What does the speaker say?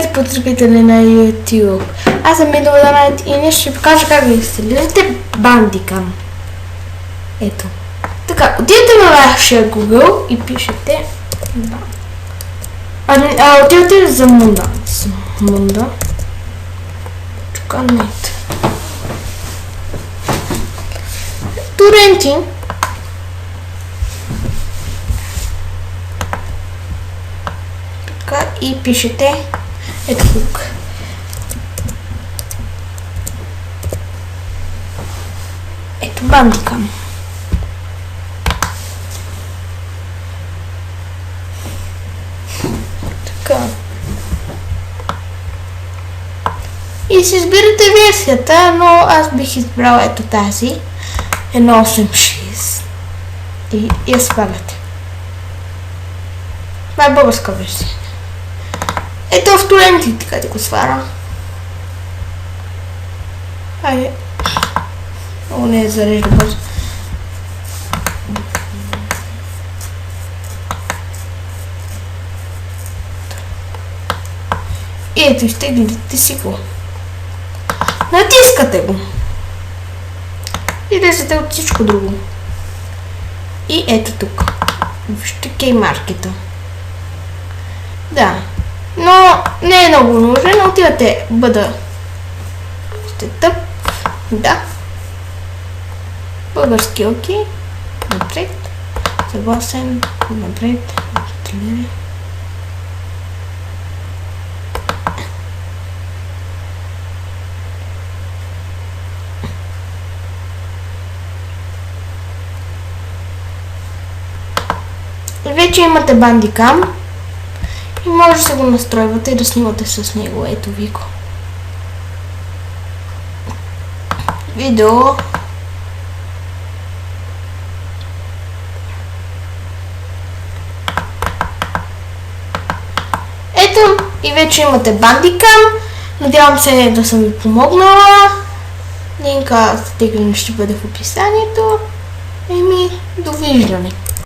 скъпи потребители на YouTube. Аз съм Идолданайт и днес ще покажа как да инсталирате Bandicam. Ето. Така, отидете на вашия Google и пишете отидете за Munda. Тук нет. Торенти. Така и пишете ето тук. Ето Bandicam. Така. И си избирате версията, но аз бих избрала ето тази 1.8.6 и я сваляте. Това е българска версия. Ето в торенти, така да го сваля. Айде. О, не, зарежда бързо. И ето, изтеглите си го. Натискате го. И лезете от всичко друго. И ето тук. Вижте кеймаркета. Да. Но не е много нужен. Отивате бъда. Сте тъп. Да. Български окей. Напред. Съгласен. Напред. Тренирай. Вече имате Bandicam и може да се го настройвате и да снимате с него. Ето ви го. Видео. Ето и вече имате Bandicam. Надявам се да съм ви помогнала. Линка за теглене ще бъде в описанието. Довиждане.